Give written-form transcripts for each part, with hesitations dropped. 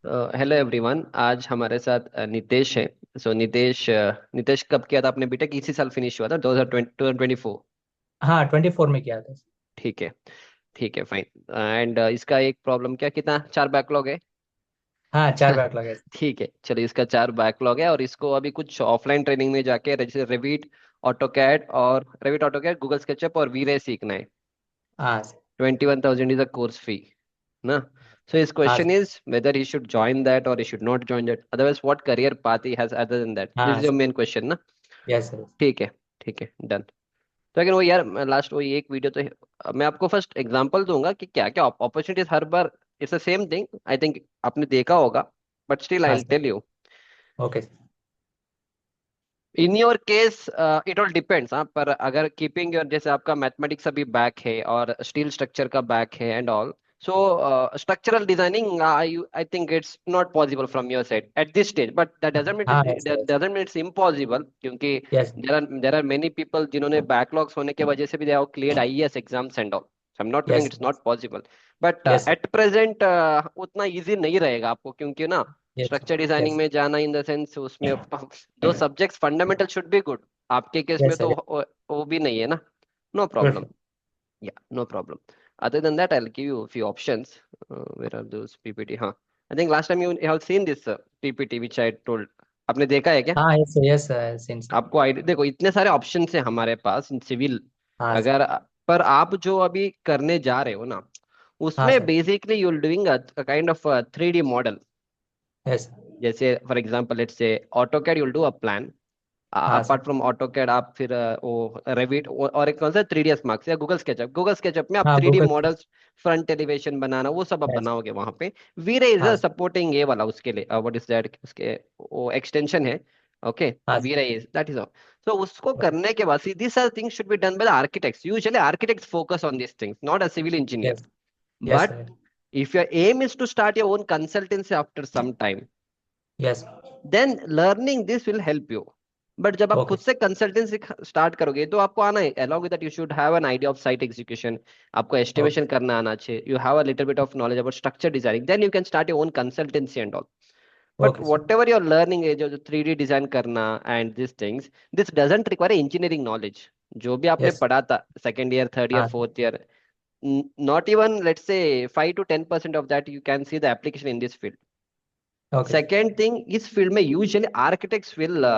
Hello everyone. आज हमारे साथ नितेश है। सो नितेश कब किया था आपने बीटेक? इसी साल फिनिश हुआ था 2024। हाँ 24 में किया था। ठीक है। ठीक है, फाइन। एंड इसका एक प्रॉब्लम क्या, कितना, 4 बैकलॉग है? हाँ 4 बैकलॉग है। ठीक है, चलिए, इसका 4 बैकलॉग है और इसको अभी कुछ ऑफलाइन ट्रेनिंग में जाके जैसे रेविट ऑटोकैड, गूगल स्केचअप और वी रे सीखना है। हाँ sir. 21,000 is a course fee, na? So his हाँ question sir. is whether he should join that or he should not join that. Otherwise, what career path he has other than that? This हाँ is your sir. main question, ना? Yes sir. ठीक है। ठीक है, done. तो अगर वो यार, लास्ट वो एक वीडियो तो मैं आपको फर्स्ट एग्जांपल दूंगा कि क्या क्या अपॉर्चुनिटीज हर बार it's the same thing, I think आपने देखा होगा, बट स्टिल आई हाँ will sir. Tell you. Okay. In your case it all depends, हाँ, पर अगर कीपिंग योर, जैसे आपका मैथमेटिक्स अभी बैक है और स्टील स्ट्रक्चर का बैक है and all, so structural designing I think it's not possible from your side at this stage, but that हाँ yes sir. Yes. Doesn't mean it's impossible, क्योंकि yes. There are many people जिन्होंने backlogs होने के वजह से भी they have cleared IAS exams and all. I am not telling yes. It's not possible, but yes sir. At present उतना easy नहीं रहेगा आपको, क्योंकि ना यस। Structure designing yes. में जाना इन द सेंस उसमें दो subjects fundamental should be good. आपके केस में यस तो सर। वो भी नहीं है ना। No problem. Good. Yeah, no problem. Other than that I will give you few options. Where are those PPT? हाँ, I think last time you have seen this PPT which I told. आपने देखा है क्या? हाँ yes yes since. आपको idea, देखो इतने सारे ऑप्शंस है हमारे पास इन सिविल। हाँ सर। अगर पर आप जो अभी करने जा रहे हो ना, हाँ उसमें sir. Basically you will doing a kind of 3D model. Yes. जैसे for example let's say AutoCAD you will do a plan. हाँ सर। अपार्ट फ्रॉम ऑटोकैड आप फिर वो रेविट और एक कौन सा 3ds मार्क्स या गूगल स्केचअप में आप हाँ 3D Google. Models, front elevation बनाना, वो सब आप यस। बनाओगे वहां पे। वीरे इज हाँ अ सर। सपोर्टिंग ये वाला उसके लिए, व्हाट इज दैट, उसके वो एक्सटेंशन है। ओके, हाँ sir. Where is that is all. So उसको ओके। करने के बाद these are things should be done by the architects. Usually architects focus on these things, not a civil engineer. Yes. Yes But sir. if your aim is to start your own consultancy after some time, yes. Then learning this will help you. But जब आप okay. खुद से consultancy start करोगे तो आपको आना है, along with that you should have an idea of site execution. आपको ओके। एस्टिमेशन करना आना चाहिए, you have a little bit of knowledge about structure designing, then you can start your own consultancy and all. But okay sir. whatever you're learning है, जो 3D design करना and these things, this doesn't require engineering knowledge. जो भी आपने yes. पढ़ा था second year, third year, हाँ sir. Fourth year, not even let's say 5 to 10% of that you can see the application in this field. Okay. Second thing, is field में usually architects will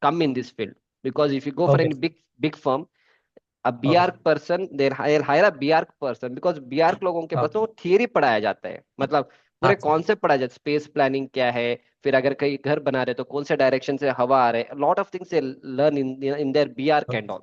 come in this field, because if you go for okay. any big firm, a okay BArch sir. person, they'll hire a BArch person, because BArch लोगों के पास okay. वो theory पढ़ाया जाता है, मतलब हाँ पूरे सर। कॉन्सेप्ट पढ़ाया जाता है, स्पेस प्लानिंग क्या है, फिर अगर कहीं घर बना रहे तो कौन से डायरेक्शन से हवा आ रहे हैं, lot of things they learn in their BArch okay. And all.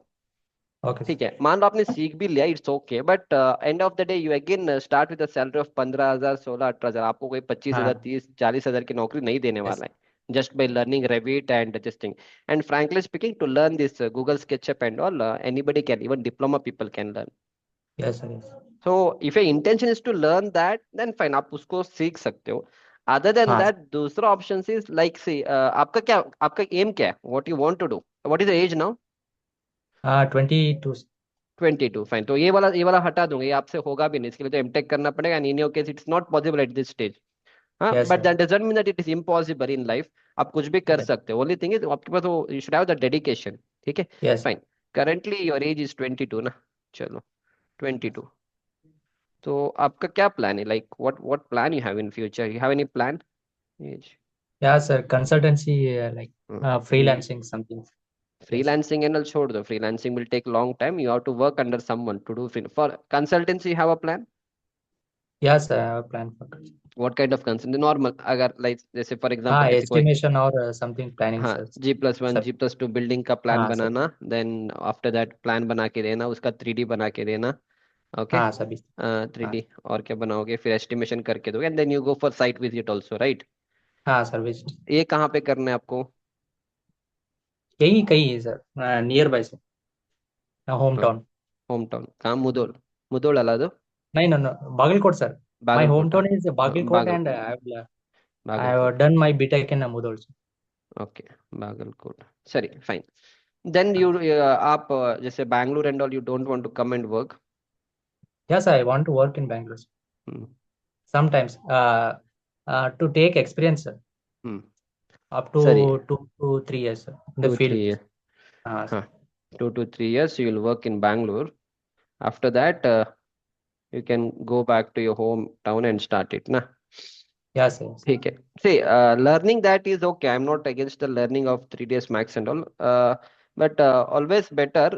Okay ठीक सर। है, मान लो आपने सीख भी लिया, it's okay, but end of the day you again start with salary of 15,000, 16, 18,000। आपको कोई 25,000, हाँ। 30, 40,000 की नौकरी नहीं देने यस। वाला है, just by learning Revit and this thing. And frankly speaking, to learn this Google SketchUp and all, anybody can, even diploma people can learn. Yes sir. Yes. So if your intention is to learn that, then fine, आप उसको सीख सकते हो। Other then हाँ that, दूसरा option is like see, आपका aim क्या है, what you want to do, what is the age now? हाँ 22। 22, फाइन। तो ये वाला हटा दूंगा, ये आपसे होगा भी नहीं, इसके लिए तो एमटेक करना पड़ेगा, and in your case it's not possible at this stage. हाँ, yes but sir. That doesn't mean that it is impossible in life. आप कुछ भी कर यस। सकते हो, ओनली थिंग इज आपके पास वो, you should have the dedication. ठीक है, yes. Fine. Currently your age is 22 ना? चलो, 22। तो आपका क्या प्लान है, like what plan you have in future, you have any plan? Age? Yeah, sir. Consultancy, like freelancing something. Yes. Freelancing and छोड़ दो, freelancing will take long time, you have to work under someone to do for consultancy, you have a plan? Yes, I have a plan for consulting. What kind of consult, normal, अगर like जैसे for example हाँ किसी को, estimation और something planning हाँ, sir. G+1, Sir. G+2 building का plan हाँ sir. बनाना, देन आफ्टर दैट प्लान बना के देना, उसका 3D बना के देना। ओके, हाँ सभी। 3D, हाँ। और क्या बनाओगे, फिर एस्टिमेशन करके दोगे, and then you go for site visit also, right? हाँ सर्विस। ये कहाँ पे करना है आपको? यही कही है सर, near by sir, home town. Home town कहाँ, मुदोल? मुदोल अला दो। नहीं, no, no, Bagalkot sir. My Bagalkot, हाँ। hometown is Bagalkot, and Bagalkot, I Bagalkot, have done my BTech in Mudol sir. Okay, Bagalkot, सही, फाइन। देन यू, आप जैसे Bangalore and all, you don't want to come and work? Yes, I want to work in Bangalore. Sometimes. To take experience, sir, Hmm. up Sorry, to 2 to 3 years, sir, in the 2 3 years. field. Sir. Huh. 2 to 3 years you will work in Bangalore. After that, you can go back to your hometown and start it, na? Yeah, sir. Yes, sir. ठीक है. See, learning that is okay. I'm not against the learning of 3 days max and all. But always better.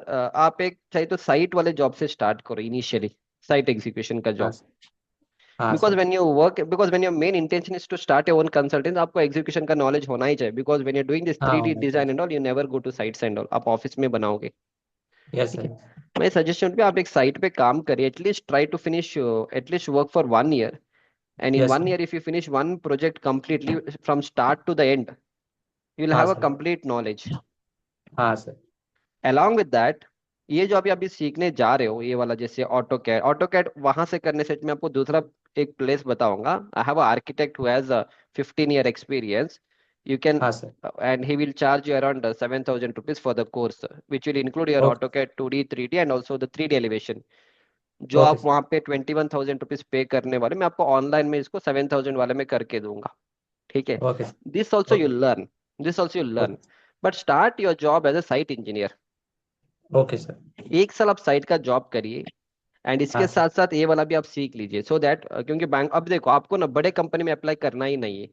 आप एक चाहिए तो site वाले job से start करो initially. Site execution का हाँ जॉब. सर. हाँ Because sir. when you work, because when your main intention is to start your own consultant, आपको execution का knowledge होना ही चाहिए. Because when you're doing this हाँ 3D होना चाहिए. design and all, you never go to sites and all. आप office में बनाओगे. यस ठीक है. सर. मैं सजेशन पे आप एक साइट पे काम करिए. At least try to finish at least work for 1 year. And in yes one सर. year, if you finish one project completely from start to the end, you'll हाँ have a sir. complete knowledge. हाँ sir. Along with that, ये जो अभी अभी सीखने जा रहे हो, ये वाला जैसे ऑटो कैड वहां से करने से मैं आपको दूसरा एक प्लेस बताऊंगा. I have a architect who has 15 year experience. You can हाँ sir. and he will charge you around 7,000 rupees for the course, which will include your okay. AutoCAD 2D 3D and also the 3D elevation. जो okay आप sir. वहाँ पे 21,000 rupees पे करने वाले, मैं आपको ऑनलाइन में इसको 7,000 वाले में करके दूंगा. ठीक है. Okay sir. This also you okay. Learn. This also you learn. Okay. But start your job as a site engineer. Okay sir. 1 साल आप साइट का जॉब करिए. एंड हाँ इसके सर. साथ साथ ये वाला भी आप सीख लीजिए सो दैट, क्योंकि बैंक अब देखो आपको ना बड़े कंपनी में अप्लाई करना ही नहीं है.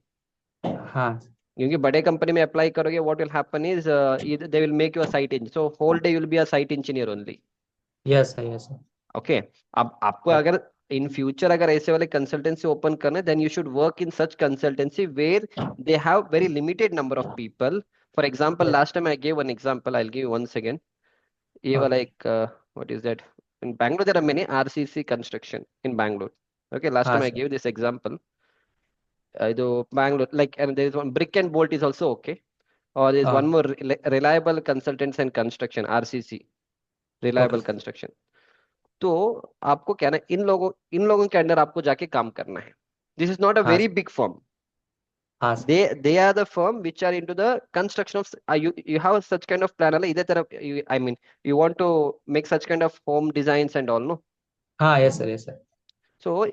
हाँ. क्योंकि बड़े कंपनी में अप्लाई करोगे, what will happen is they will make you a site engineer, so whole day you will be a site engineer only. Yes sir. Yes sir. Okay. अब आपको ओके. अगर इन फ्यूचर अगर ऐसे वाले consultancy open करना है, then you should work in such consultancy where they have very limited number of people. For example, yes. Last time I give one example, I will give one second. ये वाला okay. एक what is that, in Bangalore there are many RCC construction in Bangalore. Okay, last हाँ time I sir. gave this example. The Bangalore, like, and there is one brick and bolt is also okay. Or there is one हाँ. more reliable consultants and construction, RCC, okay reliable sir. construction. तो आपको क्या ना, इन लोगों के under आपको जाके काम करना है. दिस इज नॉट अ हाँ वेरी सर. Big firm. हाँ sir. they are the firm which are into the construction of you have such kind of plan अल्ला इधर तरफ I mean you want to make such kind of home designs and all, no? हाँ. Yes sir. Yes sir. So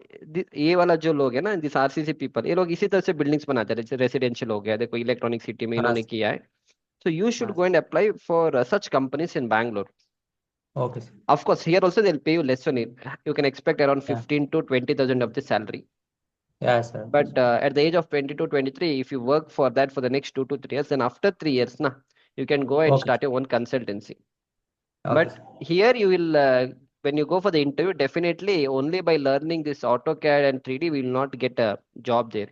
ये वाला जो लोग है ना, दिस आरसीसी पीपल, ये लोग इसी तरह से बिल्डिंग्स बनाते हैं. जैसे रेसिडेंशियल हो गया, देखो इलेक्ट्रॉनिक सिटी में हाँ इन्होंने सर. किया है. सो यू शुड हाँ go sir. And apply for such companies in Bangalore. Okay sir. Of course, here also they'll pay you less on it. You can expect around या. 15 to 20,000 of the salary. Yes sir. Okay But sir. at the age of 20 to 23, if you work for that for the next 2 to 3 years, then after 3 years, na, you can go and okay start sir. your own consultancy. Okay But sir. here you will, when you go for the interview, definitely only by learning this AutoCAD and 3D, will not get a job there.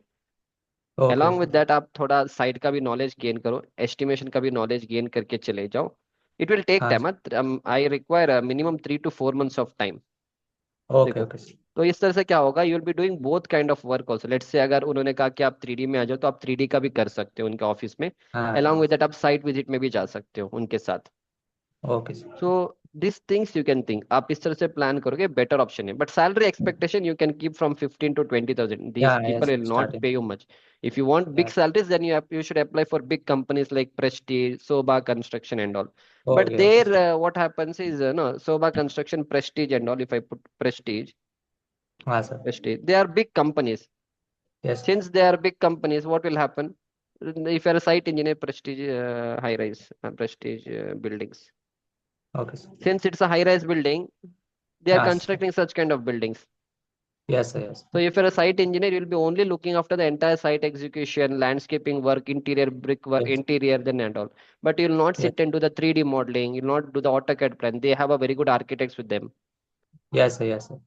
Okay Along with sir. that, आप थोड़ा side का भी knowledge gain करो, estimation का भी knowledge gain करके चले जाओ. इट विल टेक हाँ sir. Time. I require minimum 3 to 4 months of time. Okay. देखो, ओके सर. तो इस तरह से क्या होगा, you will be doing both kind of work also. Let's say अगर उन्होंने कहा कि आप 3D में आ जाओ, तो आप 3D का भी कर सकते हो उनके ऑफिस में. हाँ. अलॉन्ग विद दैट आप साइट विजिट में भी जा सकते हो उनके साथ. Okay sir. So this things you can think, आप इस तरह से प्लान करोगे, बेटर ऑप्शन है. But salary expectation you can keep from 15 to 20,000. Yeah. These people yes will not starting. Pay you much. If you want big या. salaries, then you should apply for big companies like Prestige, Sobha Construction and all. But okay. Okay there, sir. what happens is, no, Sobha Construction, Prestige and all. If I put हाँ sir. Prestige, they are big companies. Yes. Since they are big companies, what will happen? If you are a site engineer, Prestige high rise, Prestige buildings. Okay sir. Since it's a high rise building, they are हाँ sir. constructing such kind of buildings. Yes sir. Yes. So if you're a site engineer, you'll be only looking after the entire site execution, landscaping work, interior brick work, yes. interior, then and all. But you'll not yes. sit and do the 3D modeling. You'll not do the AutoCAD plan. They have a very good architects with them. Yes sir. Yes sir.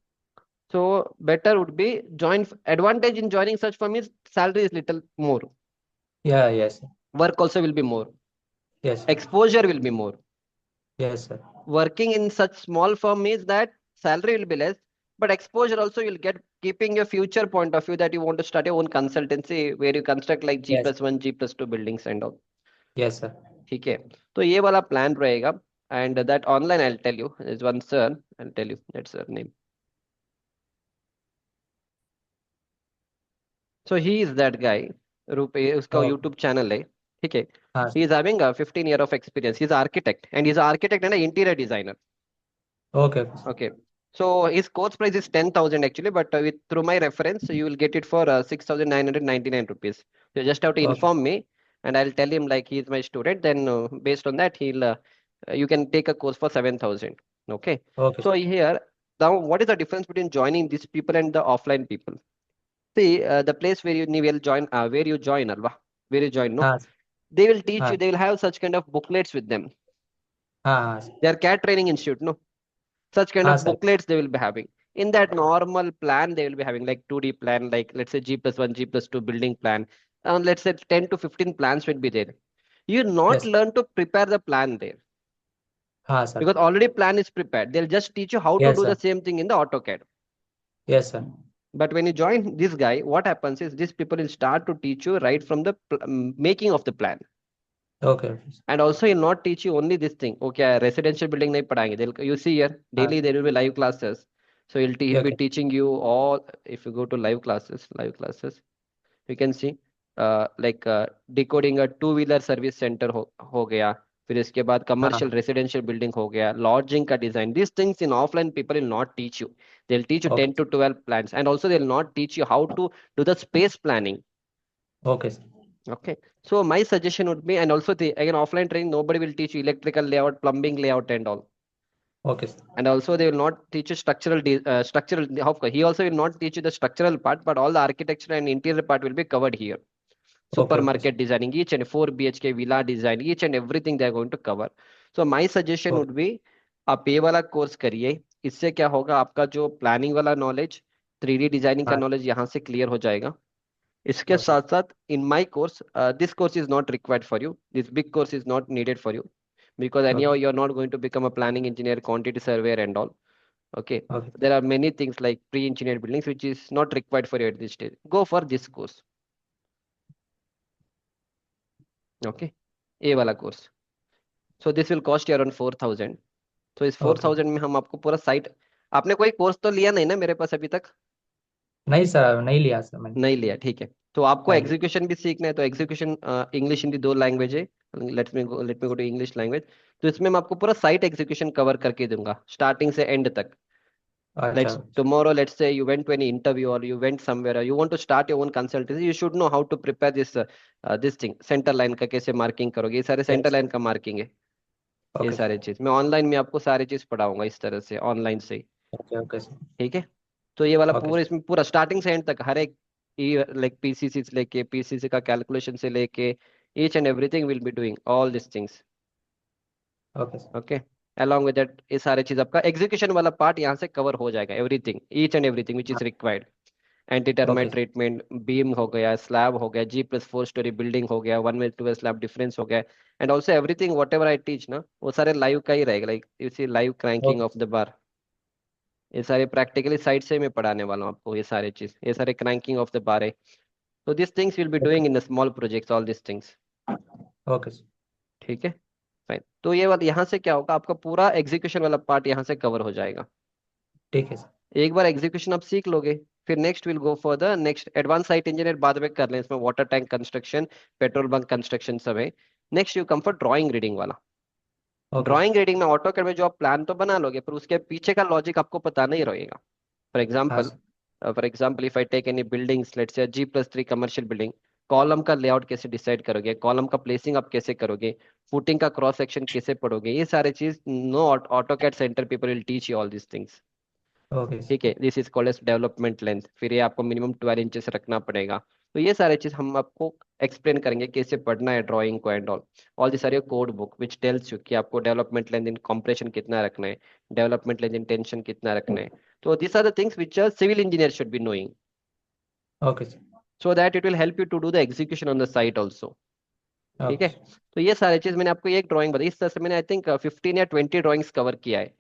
So better would be join. Advantage in joining such firm is salary is little more. या. Yes. Work also will be more. Yes. Exposure will be more. Yes sir. Working in such small firm means that salary will be less, but exposure also you'll get, keeping your future point of view that you want to start your own consultancy where you construct like G yes. plus one, G plus two buildings and all. Yes sir. ठीक है. तो ये वाला plan रहेगा. And that online I'll tell you. There's one sir, I'll tell you that sir name. So he is that guy. रूपे उसका okay. YouTube channel है. ठीक है. हाँ He sir. is having a 15 year of experience. He's an architect and he's an architect and an interior designer. Okay. Okay. Okay. So his course price is 10,000 actually, but with through my reference, you will get it for 6,999 rupees. So you just have to Okay. inform me, and I'll tell him like he is my student. Then based on that, he'll you can take a course for 7,000. Okay. Okay, So sir. here now, what is the difference between joining these people and the offline people? See, the place where you will join, where you join, alva, where you join, no, हाँ they will teach you. हाँ They will have such kind of booklets with them. हाँ हाँ They are cat training institute, no. Such kind हाँ of sir. booklets they will be having. In that normal plan, they will be having like 2D plan, like let's say G+1, G+2 building plan, and let's say 10 to 15 plans will be there. You not Yes. learn to prepare the plan there हाँ sir. because already plan is prepared. They'll just teach you how to Yes, do the sir. same thing in the AutoCAD. Yes, sir. But when you join this guy, what happens is these people will start to teach you right from the making of the plan. Okay, okay, sir. And also he'll not teach you only this thing. Okay, residential building nahi padayenge. You see here, हाँ. daily there will be live classes. So he'll be Okay. teaching you all. If you go to live classes, you can see like decoding a two-wheeler service center हो गया. फिर इसके बाद हाँ. commercial residential building हो गया, lodging का design. These things in offline people will not teach you. They'll teach you Okay. 10 to 12 plans, and also they'll not teach you how to do the space planning. Okay, sir. Okay. So my suggestion would be, and also the again offline training, nobody will teach you electrical layout, plumbing layout, and all. Okay, sir. And also they will not teach you structural. Of course, he also will not teach you the structural part, but all the architecture and interior part will be covered here. Okay, okay, sir. Supermarket designing, each and 4 BHK villa design, each and everything they are going to cover. So my suggestion Okay. would be आप ये वाला course करिए. इससे क्या होगा, आपका जो planning वाला नॉलेज, 3D डिजाइनिंग का हाँ. नॉलेज यहाँ से क्लियर हो जाएगा. इसके Okay. साथ साथ इन my course, this course is not required for you, this big course is not needed for you because anyhow Okay. you're not going to become a planning engineer, quantity surveyor and all. Okay, Okay. there are many things like pre-engineered buildings which is not required for you at this stage. Go for this course. Okay, ये वाला course. So this will cost you around 4,000. So इस Okay. 4,000 में हम आपको पूरा site. आपने कोई course तो लिया नहीं ना मेरे पास अभी तक? नहीं सर, नहीं लिया सर मैंने. नहीं लिया, ठीक है. तो आपको नहीं लिया. एग्जीक्यूशन भी सीखना है, तो एग्जीक्यूशन इंग्लिश हिंदी दो लैंग्वेज है. Let me go to English language. तो इसमें मैं आपको पूरा साइट एग्जीक्यूशन कवर करके दूंगा स्टार्टिंग से एंड तक. अच्छा. Let's say you went to any interview or you went somewhere or you want to start your own consultancy, you should know how to prepare this thing. Centre line का कैसे marking करोगे, ये सारे centre yes. Line का marking है. ये okay सारे sir. चीज मैं ऑनलाइन में आपको सारी चीज पढ़ाऊंगा इस तरह से ऑनलाइन से ही. ओके. Okay sir. ठीक है. तो ये वाला ओके पूरा, सर. इसमें पूरा स्टार्टिंग से एंड तक हर एक, लाइक पीसीसी से लेके पीसीसी का कैलकुलेशन से लेके each and everything will be doing all this things. Okay sir. Okay. Along with that ये सारे चीज आपका एग्जीक्यूशन वाला पार्ट यहाँ से कवर हो जाएगा. Everything, each and everything which हाँ. Is required. Anti okay termite sir. Treatment, beam हो गया, स्लैब हो गया, G+4 स्टोरी बिल्डिंग हो गया, 1 में 2 स्लैब डिफरेंस हो गया. And also everything whatever I teach ना, वो सारे लाइव का ही रहेगा. Like you see live cranking okay of sir. The bar, ये सारे प्रैक्टिकली साइड से मैं पढ़ाने वाला हूँ आपको. ये सारे चीज, ये सारे क्रैंकिंग ऑफ द बार है. तो this things will be okay. Doing in the small projects, all this things. Okay sir. ठीक है. फाइन. तो ये वाला यहाँ से क्या होगा, आपका पूरा एग्जीक्यूशन वाला पार्ट यहाँ से कवर हो जाएगा. ठीक है सर. एक बार एग्जीक्यूशन आप सीख लोगे, फिर next will go for the next advance site engineer बाद में कर लें. इसमें water tank construction, petrol bunk construction सब है. Next you come for drawing reading वाला. Okay sir. ड्राइंग रीडिंग में ऑटोकैड में जो आप प्लान तो बना लोगे, पर उसके पीछे का लॉजिक आपको पता नहीं रहेगा. फॉर हाँ example, sir. If I take any buildings, let's say G+3 commercial building, column का लेआउट कैसे डिसाइड करोगे, कॉलम का प्लेसिंग आप कैसे करोगे, फुटिंग का क्रॉस सेक्शन कैसे पढ़ोगे, ये सारे चीज no AutoCAD centre people will teach you all this things. Okay sir. ठीक है. This is called as development length. फिर ये आपको मिनिमम 12 इंचेस रखना पड़ेगा. तो ये सारे चीज हम आपको एक्सप्लेन करेंगे कैसे पढ़ना है ड्राइंग को and all. All this are your code book which tells you कि आपको डेवलपमेंट लेंथ इन कॉम्प्रेशन कितना रखना है, डेवलपमेंट लेंथ इन टेंशन कितना रखना है. तो this are the things which a civil engineer should be knowing, okay sir. So that it will help you to do the execution on the site also. ठीक okay है. Sir. तो ये सारे चीज मैंने आपको एक ड्राइंग बताई. इस तरह से मैंने आई थिंक 15 या 20 ड्राइंग्स कवर किया है.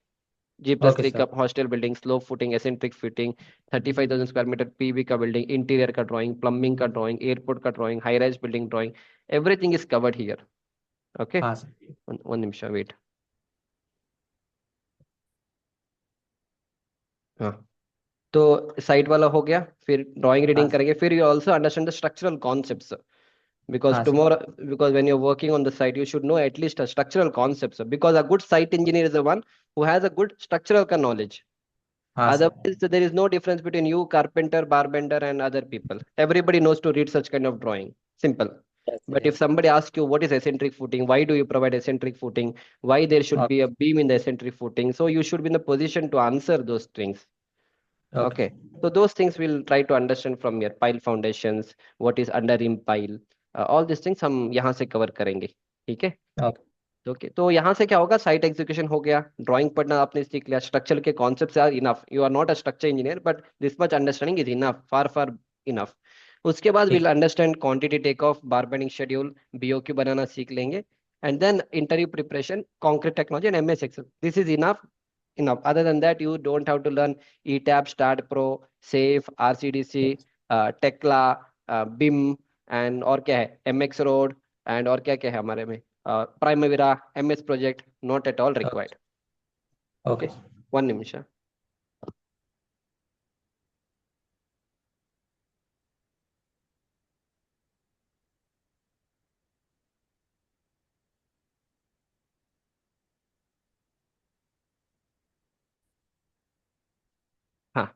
Okay G+3 sir. का hostel building, slope footing, eccentric fitting, 35,000 square metre PV का बिल्डिंग, इंटीरियर का ड्राइंग, प्लम्बिंग का ड्राइंग, एयरपोर्ट का drawing, high rise building drawing, everything is covered here. Okay. हाँ sir. One निमिष wait. हाँ. तो site वाला हो गया, फिर ड्राइंग हाँ रीडिंग सर. करेंगे, फिर you also understand the structural concepts. Because हाँ sir. tomorrow, because when you're working on the site, you should know at least a structural concepts. Because a good site engineer is the one who has a good structural knowledge. हाँ sir. Otherwise, there is no difference between you, carpenter, barbender, and other people. Everybody knows to read such kind of drawing. Simple. Yes But if yes. somebody asks you what is eccentric footing, why do you provide eccentric footing, why there should be okay a beam in the eccentric footing, so you should be in the position to answer those things. Okay Okay. So those things we'll try to understand from your pile foundations, what is under rim pile, all these things हम यहाँ से cover करेंगे. ठीक है. Okay okay, तो यहाँ से क्या होगा, साइट एग्जीक्यूशन हो गया, ड्राइंग पढ़ना आपने सीख लिया, स्ट्रक्चर के concepts are enough, you are not a structure engineer but this much understanding is enough, far far enough. उसके बाद ठीक। Will understand quantity take off, bar bending schedule, BOQ बनाना सीख लेंगे. And then interview preparation, concrete technology and MS Excel, this is enough. Enough, other than that you don't have to learn ETABS, STAAD Pro, SAFE, RCDC, Tekla, BIM, and और क्या है, MX road, and और क्या क्या है हमारे में, Primavera, MS Project, not at all required. Okay okay, one निमिष. हाँ,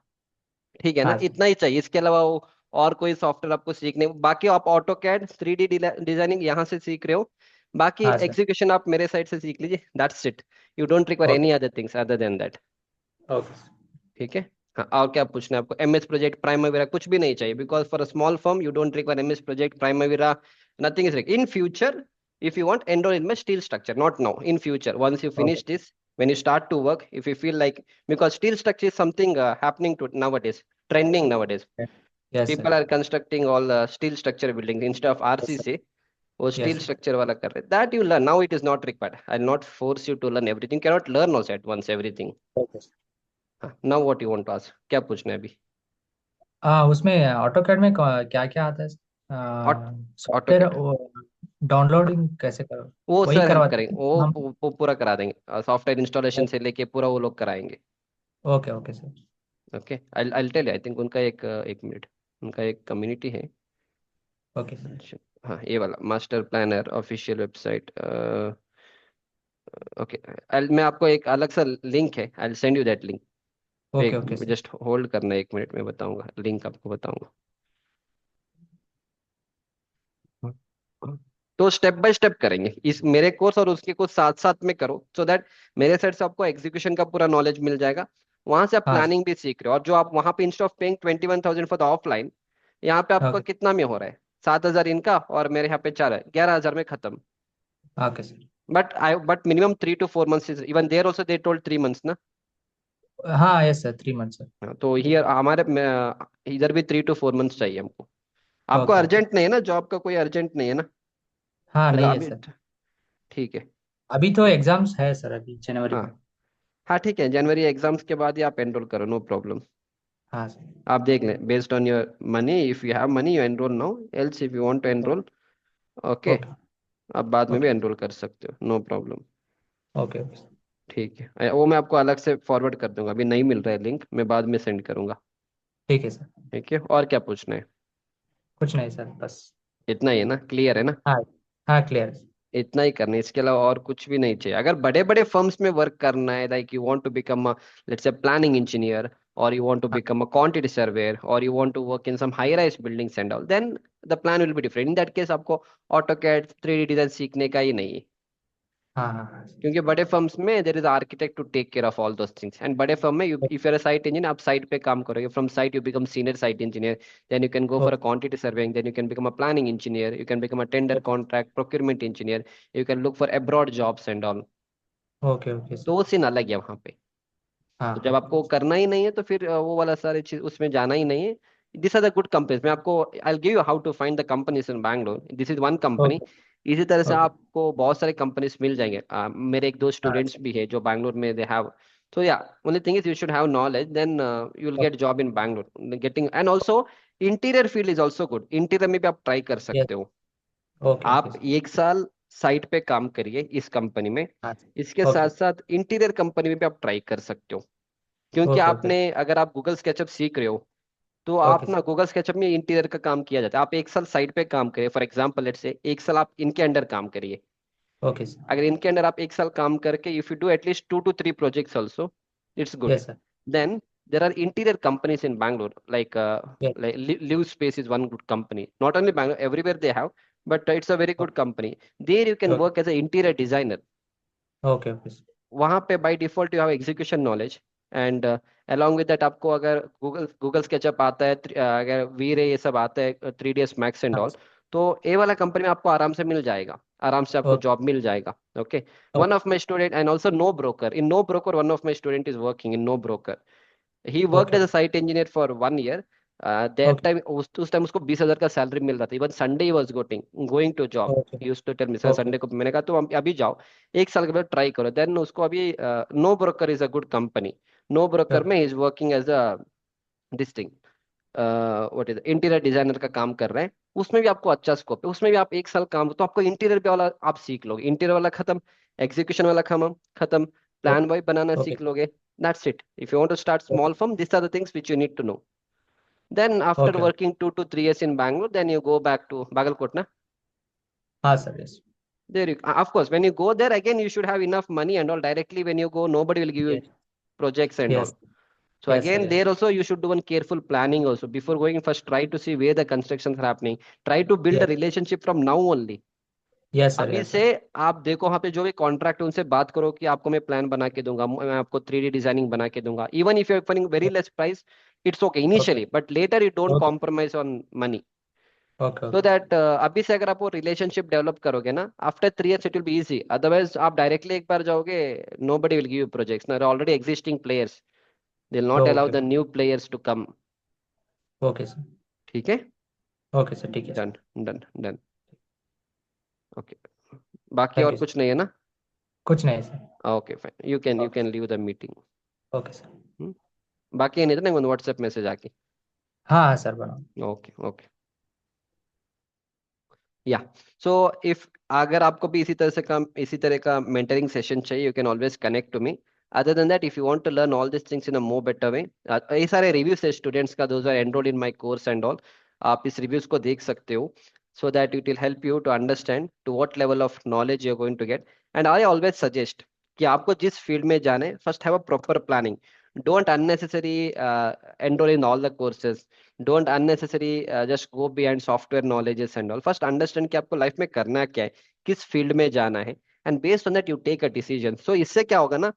ठीक है ना, हाँ सर। इतना ही चाहिए, इसके अलावा वो और कोई सॉफ्टवेयर आपको सीखने, बाकी आप ऑटो कैड, 3D डिजाइनिंग यहाँ से सीख रहे हो, बाकी हाँ सर। एग्जीक्यूशन आप मेरे साइड से सीख लीजिए, that's it. You don't require okay any other things other than that. Okay ठीक है. हाँ, और क्या पूछना है आपको, एमएस प्रोजेक्ट, प्राइमवेरा, कुछ भी नहीं चाहिए, because for a small firm you don't require MS project, Primavera, nothing is in future. If you want, enroll in my steel structure, not now, in future, once you okay. finish this, when you start to work, if you feel like, because steel structure is something happening to nowadays, trending nowadays. Yes sir. People are constructing all steel structure buildings instead of yes sir. RCC. वो yes steel sir. structure वाला कर रहे, that you learn, now it is not required, I'll not force you to learn everything, cannot learn also at once everything. Okay. हाँ, now what you want to ask, क्या पूछना है अभी. उसमें auto CAD में क्या क्या आता है? ऑटो सॉफ्टवेयर डाउनलोडिंग कैसे करो? वो वही सर हेल्प करवाते करेंगे, हैं वो हम? वो पूरा करा देंगे, सॉफ्टवेयर इंस्टॉलेशन से लेके पूरा वो लोग कराएंगे. Okay okay sir. Okay, I tell, I think उनका एक मिनट, उनका एक कम्युनिटी है. Okay sir. अच्छा, हाँ, ये वाला master planner official website. Okay, मैं आपको एक अलग सा लिंक है, I send you that link. Okay एक ओके सर। जस्ट होल्ड करना, एक मिनट में बताऊंगा, लिंक आपको बताऊंगा. तो स्टेप बाय स्टेप करेंगे, इस मेरे कोर्स और उसके कोर्स साथ साथ में करो, सो दैट मेरे साइड से आपको एग्जीक्यूशन का पूरा नॉलेज मिल जाएगा, वहां से आप हाँ सर। प्लानिंग भी सीख रहे हो, और जो आप वहां पे instead of paying 21,000 for the offline, यहाँ पे आपका ओके कितना में हो रहा है, 7,000 इनका, और मेरे यहाँ पे 11,000 में खत्म. Okay sir. But minimum 3 to 4 months is even there also, they told 3 months ना. हाँ यस सर, 3 मंथ सर। हाँ, तो हियर हमारे इधर भी 3 to 4 months चाहिए हमको. आपको ओके ओके। अर्जेंट नहीं है ना, जॉब का कोई अर्जेंट नहीं है ना, हाँ मतलब नहीं है अभी. सर। ठीक है. अभी तो एग्जाम्स है सर, अभी जनवरी हाँ में। हाँ, ठीक है, जनवरी एग्जाम्स के बाद ही आप एनरोल करो, नो प्रॉब्लम. हाँ सर। आप देख लें, based on your money, if you have money you enroll now, else if you want to enroll, okay, okay आप बाद में भी ओके एनरोल कर सकते हो, नो प्रॉब्लम. Okay okay. ठीक है, वो मैं आपको अलग से फॉरवर्ड कर दूंगा, अभी नहीं मिल रहा है लिंक, मैं बाद में सेंड करूंगा. ठीक है सर। ठीक है, और क्या पूछना है. कुछ नहीं सर, बस। इतना ही है ना, क्लियर है ना. हाँ हाँ, क्लियर। इतना ही करना है, इसके अलावा और कुछ भी नहीं चाहिए. अगर बड़े बड़े फर्म्स में वर्क करना है, like you want to become a, let's say planning engineer, or you want to हाँ become a quantity surveyor, or you want to work in some high rise buildings and all, then the plan will be different. In that case आपको AutoCAD 3D design सीखने का ही नहीं है, हाँ हाँ हाँ। क्योंकि बड़े फर्म्स में there is architect to take care of all those things, and बड़े फर्म में if you are a site engineer, आप साइट पे काम करोगे, from site you become senior site engineer, then you can go for a quantity surveying, then you can become a planning engineer, you can become a tender contract procurement engineer, you can look for abroad jobs and all. Okay okay तो sir. वो scene अलग है वहाँ पे. हाँ तो जब हाँ आपको करना ही नहीं है तो फिर वो वाला सारी चीज उसमें जाना ही नहीं है. This are the good companies, मैं आपको I give you how to find the companies in Bangalore, this is one company. Okay इसी तरह से ओके। आपको बहुत सारे कंपनीज मिल जाएंगे. मेरे एक दो हाँ स्टूडेंट्स सर। भी है जो बैंगलोर में दे हैव. तो yeah, only thing is you should have knowledge, then you will get job in Bangalore getting. And also interior field is also good, interior में भी आप ट्राई कर यस। सकते हो. ओके ओके आप सर। 1 साल साइट पे काम करिए इस कंपनी में, हाँ इसके सर। साथ ओके साथ इंटीरियर कंपनी में भी आप ट्राई कर सकते हो. क्योंकि ओके ओके। आपने, अगर आप गूगल स्केचअप सीख रहे हो, तो ओके आप ना सर। गूगल स्केचअप में इंटीरियर का काम किया जाता है, आप 1 साल साइट पे काम करिए, फॉर एग्जांपल लेट्स से 1 साल आप इनके अंडर काम करिए. Okay sir. अगर इनके अंडर आप 1 साल काम करके, if you do at least 2 to 3 projects also, it's good. Yes sir. Then there are interior companies in Bangalore, Yeah. like Live Space is one good company. Not only Bangalore, everywhere they have, but it's a very O- good company. There you can Okay. work as an interior designer. Okay. Okay, sir. वहां पे by default you have execution knowledge and along with that आपको अगर Google SketchUp आता है, अगर we रे ये सब आता है, 3ds मैक्स एंड हाँ ऑल, सर। तो ए वाला कंपनी में आपको आराम से मिल जाएगा, आराम से आपको ओके। जॉब मिल जाएगा. Okay. One okay. Of my student and also NoBroker, in NoBroker one of my student is working in NoBroker. He worked okay. As a site engineer for 1 year. That okay. Time उस टाइम उसको 20,000 का salary मिल रहा था. Even Sunday he was going to job. Okay. Use to tell me sir okay. Sunday को, मैंने कहा तो अभी जाओ, 1 साल के बाद ट्राई करो. देन उसको अभी NoBroker is a good company. NoBroker okay. में is working as a this thing, what is interior designer का काम कर रहे हैं. उसमें भी आपको अच्छा स्कोप है, उसमें भी आप 1 साल काम, तो आपको इंटीरियर पे वाला आप सीख लोगे, इंटीरियर वाला खत्म, एग्जीक्यूशन वाला खत्म, प्लान वाइज बनाना ओके। सीख लोगे. That's it. If you want to start okay. Small firm, this are the things which you need to know. Then after okay. working 2 to 3 years in Bangalore, then you go back to Bagalkot, na? हाँ sir. Yes. There you, of course, when you go there again, you should have enough money and all. Directly when you go, nobody will give you yes. projects and all. Yes. So yes sir. again, yes. there also you should do one careful planning also before going. First, try to see where the constructions are happening. Try to build a yes. relationship from now only. Yes sir. अभी yes से sir. आप देखो वहाँ पे जो भी contract, उनसे बात करो कि आपको मैं प्लान बना के दूंगा, मैं आपको 3D डिजाइनिंग बना के दूंगा. Even if you offering very less price, it's okay okay. Initially, but later you don't okay. Compromise on money. Okay. So okay. That अभी से अगर आप वो रिलेशनशिप डेवलप करोगे ना, after 3 years it will be easy. Otherwise आप directly एक बार जाओगे, nobody will give you projects, already existing players, they will not allow okay. The new players to come. Okay sir. ठीक है. Okay sir, ठीक है sir. Done. Done done. Okay. बाकी thank और यू सर। कुछ नहीं है ना? कुछ नहीं sir. Okay fine, you can okay. Leave the meeting. Okay sir. बाकी नहीं तो नहीं, व्हाट्सएप मैसेज आके. हाँ हाँ सर, बनाओ। Okay okay. Yeah. So if अगर आपको भी इसी तरह का मेंटरिंग सेशन चाहिए, you can always connect to me. Other than that, if you want to learn all this things in a more better way, ये सारे रिव्यूज है स्टूडेंट्स का, those are enrolled in my course and all. आप इस reviews को देख सकते हो, so that it will help you to understand to what level of knowledge you are going to get. And I always suggest कि आपको जिस field में जाना है, first have a proper planning. Don't unnecessary enroll in all the courses. Don't unnecessary just go behind software knowledges and all. First understand कि आपको life में करना क्या है, किस फील्ड में जाना है, and based on that you take a decision. So इससे क्या होगा ना,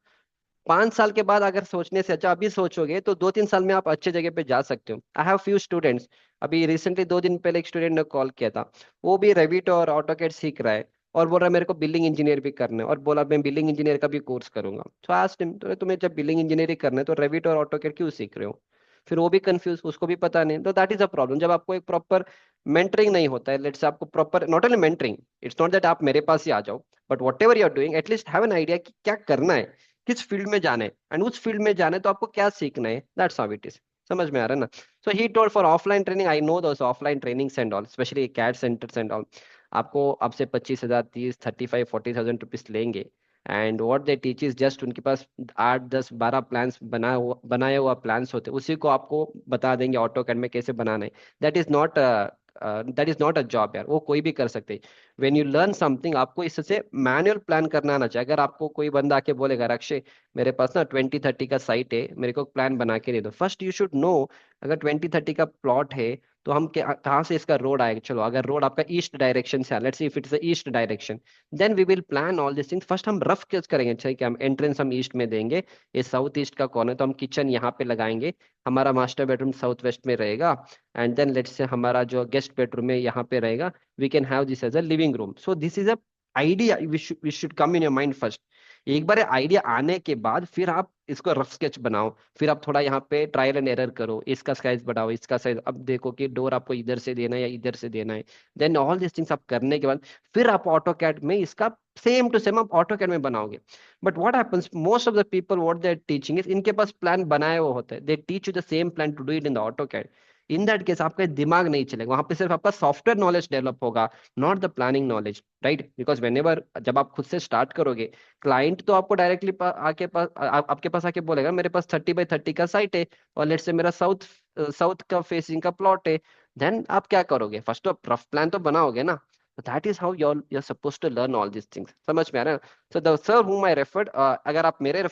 5 साल के बाद अगर सोचने से अच्छा अभी सोचोगे, तो 2-3 साल में आप अच्छे जगह पे जा सकते हो. I have few students. अभी रिसेंटली 2 दिन पहले एक स्टूडेंट ने कॉल किया था. वो भी रेविट और ऑटोकैड सीख रहा है, और बोल रहा है मेरे को बिल्डिंग इंजीनियर भी करना है, और बोला मैं बिल्डिंग इंजीनियर का भी कोर्स करूंगा. सो आज तुम्हें जब बिल्डिंग इंजीनियरिंग करना है, तो रेविट और ऑटोकैड क्यों सीख रहे हो? फिर वो भी कंफ्यूज, उसको भी पता नहीं. तो दैट इज अ प्रॉब्लम, जब आपको एक प्रॉपर मेंटरिंग नहीं होता है. लेट्स से आपको proper, not only mentoring, it's not that आप मेरे पास ही आ जाओ, but whatever you are doing, at least have an idea कि क्या करना है, किस फील्ड में जाना है, एंड उस फील्ड में जाना है तो आपको क्या सीखना है. That's how it is. समझ में आ रहा है ना? So he told for offline training, I know those offline trainings and all, specially CAD centres and all, आपको आपसे 25,000, 30, 35, 40,000 रुपीज लेंगे. And what they teach is just, उनके पास 8, 10, 12 प्लान्स बनाया हुआ प्लान्स होते हैं, उसी को आपको बता देंगे ऑटो कैड में कैसे बनाना है. That is not a job यार, वो कोई भी कर सकते हैं. वेन यू लर्न समथिंग, आपको इससे मैनुअल प्लान करना आना चाहिए. अगर आपको कोई बंदा आके बोलेगा अक्षय मेरे पास ना 20-30 का साइट है, मेरे को प्लान बना के दे दो, फर्स्ट यू शुड नो अगर 20-30 का प्लॉट है, तो हम कहाँ से इसका रोड आएगा. चलो अगर रोड आपका ईस्ट डायरेक्शन से है, let's see if it's east direction, then we will plan all this things. First हम रफ स्केच करेंगे, ठीक है, हम एंट्रेंस हम ईस्ट में देंगे, ये साउथ ईस्ट का कॉर्नर, तो हम किचन यहाँ पे लगाएंगे, हमारा मास्टर बेडरूम साउथ वेस्ट में रहेगा, एंड देन लेट्स से हमारा जो गेस्ट बेडरूम है यहाँ पे रहेगा. We can have this as a living room. So this is a idea we should come in your mind first. एक बार आइडिया आने के बाद फिर आप इसको रफ स्केच बनाओ, फिर आप थोड़ा यहाँ पे ट्रायल एंड एरर करो, इसका साइज बढ़ाओ, इसका साइज, अब देखो कि डोर आपको इधर से देना है या इधर से देना है. देन ऑल दिस थिंग्स आप करने के बाद फिर आप ऑटो कैड में इसका सेम टू सेम आप ऑटो कैड में बनाओगे. But what happens, most of the people what they are teaching is, इनके पास प्लान बनाया हुआ होता है, they teach you the same plan to do it in the AutoCAD. In that case आपका दिमाग नहीं चलेगा, वहां पे सिर्फ आपका सॉफ्टवेयर नॉलेज डेवलप होगा, not the planning knowledge, right? Because whenever जब आप खुद से स्टार्ट करोगे, क्लाइंट तो आपको डायरेक्टली आपके पास आके बोलेगा मेरे पास 30x30 का साइट है, और लेट से मेरा साउथ साउथ का फेसिंग का प्लॉट है. देन आप क्या करोगे? फर्स्ट तो रफ प्लान तो बनाओगे ना. That is how you're supposed to learn all these things. समझ में आ रहा है? So the sir whom I referred, अगर आप मेरे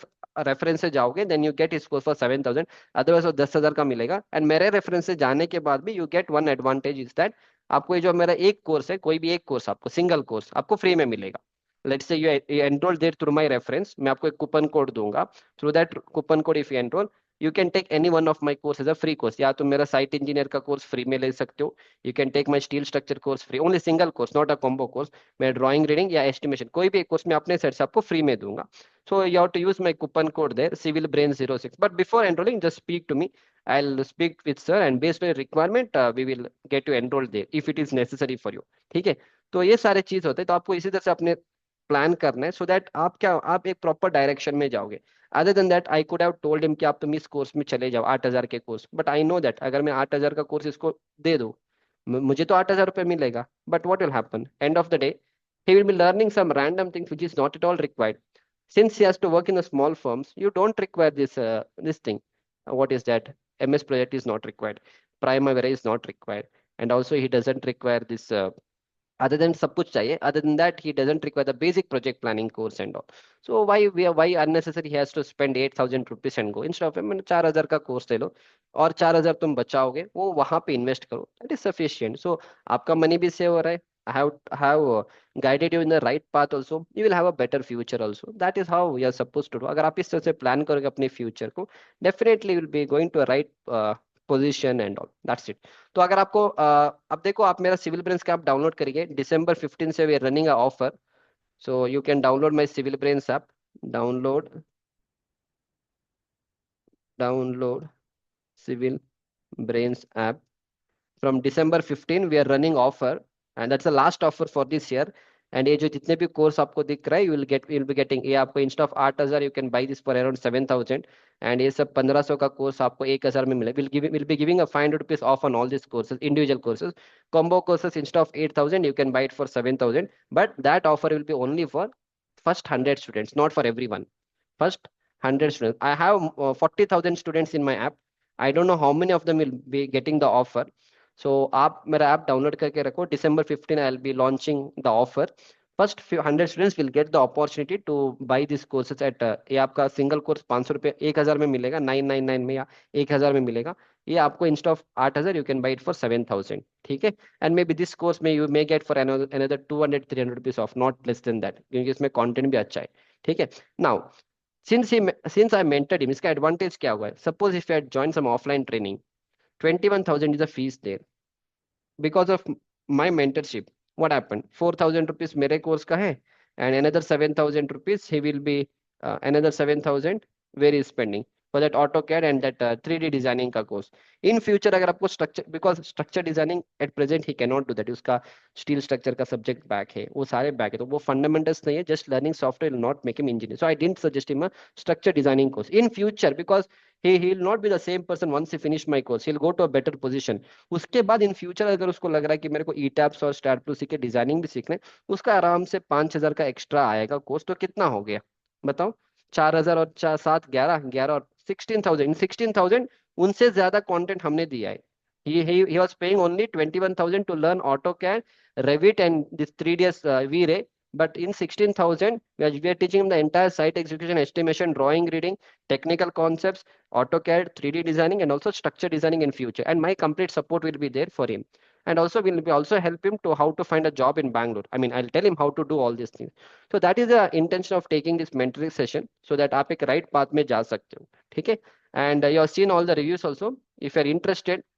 रेफरेंस से जाओगे then you get score for 7,000, otherwise वो 10,000 का मिलेगा। एंड मेरे रेफरेंस से जाने के बाद भी you get one advantage is that आपको ये जो मेरा एक कोर्स है, कोई भी एक कोर्स आपको सिंगल कोर्स आपको फ्री में मिलेगा। Let's say you enroll there through my reference, मैं आपको एक कूपन कोड दूंगा। Through that coupon code if you enroll you can take any one of my course as a free course. या तो मेरा साइट इंजीनियर का course free में ले सकते हो, you can take my steel structure course free, only single course not a combo course. मैं drawing reading या एस्टिमेशन कोई भी एक कोर्स मैं अपने सेट से आपको फ्री में दूंगा। So you have to use my coupon code there civilbrain06, but before enrolling just speak to me, I'll speak with sir and based on your requirement we will get you enrolled there if it is necessary for you। ठीक है, तो ये सारे चीज होते हैं, तो आपको इसी तरह से अपने प्लान करना है सो दैट आप क्या आप एक प्रॉपर डायरेक्शन में जाओगे। Other than that I could have told him कि आप तुम इस कोर्स में चले जाओ 8,000 के course, but I know that अगर मैं 8,000 का कोर्स इसको दे दूँ मुझे तो 8,000 रुपये मिलेगा, but what will happen end of the day he will be learning some random things which is not at all required. Since he has to work in the small firms, you don't require this thing. What is that? MS project is not required. Primavera is not required, and also he doesn't require this. Other than सब कुछ चाहिए. Other than that, he doesn't require the basic project planning course and all. So why unnecessary he has to spend 8,000 rupees and go instead of मैंने 4,000 का course ले लो और 4,000 तुम बचाओगे वो वहां पे इन्वेस्ट करो, that is sufficient. So आपका मनी भी सेव हो रहा है. I have guided you in the right path also. You will have a better future also. That is how you are supposed to do. अगर आप इस तरह से प्लान करोगे अपने फ्यूचर को, definitely you will be going to a right position and all. That's it. तो अगर आपको अब देखो आप मेरा सिविल ब्रेन्स का आप डाउनलोड करिए, December 15 से we are running a offer, so you can download my Civil Brains app, download download Civil Brains app from December 15 we are running offer and that's the last offer for this year। and ये जो जितने भी course आपको दिख रहा है you will be getting, ये आपको instead of 8,000 you can buy this for around 7,000। and ये सब 1,500 का कोर्स आपको 1,000 में मिले, will be giving a 500 rupees off on all these courses, individual courses, combo courses instead of 8,000 you can buy it for 7,000, but that offer will be only for first 100 students, not for everyone, first 100 students। I have 40,000 students in my app, I don't know how many of them will be getting the offer। सो आप मेरा app download करके रखो, December 15 I will be launching the offer, first 100 students will get the opportunity two by this courses eight, ये आपका single course 500 रुपये 1,000 में मिलेगा, 999 में या 1,000 में मिलेगा, ये आपको instead of 8,000 you can buy it for 7,000। ठीक है, and maybe this course में you may get for another 200-300 rupees off, not less than that, क्योंकि इसमें कॉन्टेंट भी अच्छा है। ठीक है, now since I mentored him, इसका एडवांटेज क्या हुआ है, suppose if I join some offline training, 21,000 is the fees there, because of my mentorship what happened, 4,000 rupees मेरे कोर्स का है and another 7,000 rupees he will be another 7,000 where he is spending for that AutoCAD and that 3D designing का course. In future अगर आपको structure, because structure designing at present he cannot do that, उसका steel structure का subject back है, वो सारे back है, तो वो फंडामेंटल्स नहीं है, just learning software will not make him engineer, so I didn't suggest him a structure designing course in future, because he will not be the same person once he finish my course, he'll go to a better position। उसके बाद in future अगर उसको लग रहा है कि मेरे को ईटैप्स और स्टैट+C के डिजाइनिंग भी सीखना है, उसका आराम से 5,000 का एक्स्ट्रा आएगा कोर्स, तो कितना हो गया बताओ, 4,000 और 4 7 11 11 और 16,000, 16,000 उनसे ज्यादा कंटेंट हमने दिया है। he was paying only 21,000 to learn AutoCAD, Revit and this 3ds V-Ray, but in 16,000 we are teaching him the entire site execution, estimation, drawing, reading, technical concepts, AutoCAD, 3D designing and also structure designing in future, and my complete support will be there for him, and also will be also help him to how to find a job in Bangalore, I mean I'll tell him how to do all these things। so that is the intention of taking this mentoring session, so that आप एक right path में जा सकते हो। ठीक है, and you have seen all the reviews also, if you are interested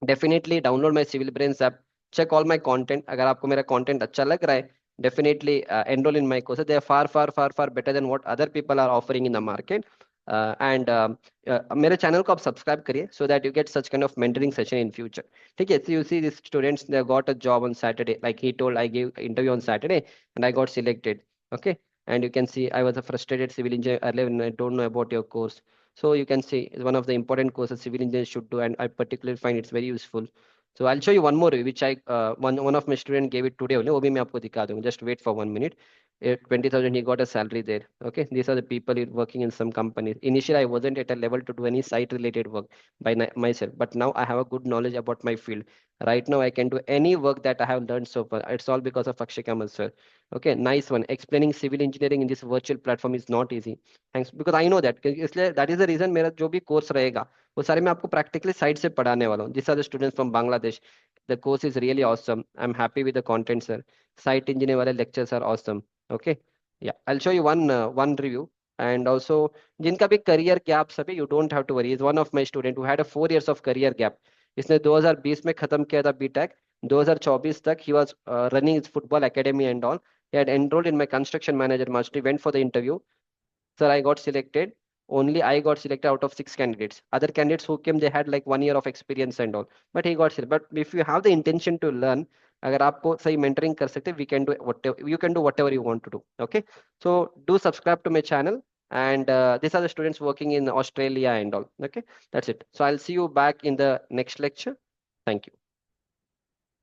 definitely download my civil brains app, check all my content, अगर आपको मेरा content अच्छा लग रहा है definitely enroll in my courses, they are far better than what other people are offering in the market। and मेरे channel को आप सब्सक्राइब करिए so that you get such kind of mentoring session in future। ठीक है, so you see these students they got a job on Saturday, like he told I gave interview on Saturday and I got selected। okay, and you can see I was a frustrated civil engineer earlier and I don't know about your course, so you can see it's one of the important courses civil engineers should do and I particularly find it's very useful। so I'll show you one more which I one of my student gave it today only, वो भी मैं आपको दिखा दूंगा, just wait for 1 minute। 20,000 he got a salary there। okay, these are the people working in some companies, initially I wasn't at a level to do any site related work by myself, but now I have a good knowledge about my field, Right now, I can do any work that I have learned so far. It's all because of Akshay Kamath sir. Okay, nice one. Explaining civil engineering in this virtual platform is not easy. Thanks, because I know that. इसलिए that is the reason मेरा जो भी course रहेगा वो सारे मैं आपको practically side से पढ़ाने वाला हूँ. These are the students from Bangladesh. The course is really awesome. I'm happy with the content, sir. Site engineer वाले lectures are awesome. Okay, yeah. I'll show you one review. And also जिनका भी career gap सभी, you don't have to worry. Is one of my student who had a 4 years of career gap. इसने 2020 में खत्म किया था BTech. 2024 तक he was running his football academy and all. He had enrolled in my construction manager mastery, went for the interview. Sir, I got selected. Only I got selected out of 6 candidates. Other candidates who came, they had like 1 year of experience and all. But he got selected. But if you have the intention to learn, अगर आपको सही mentoring कर सकते, we can do whatever you can do whatever you want to do. Okay, so do subscribe to my channel. And these are the students working in Australia and all. Okay, that's it. So I'll see you back in the next lecture. Thank you.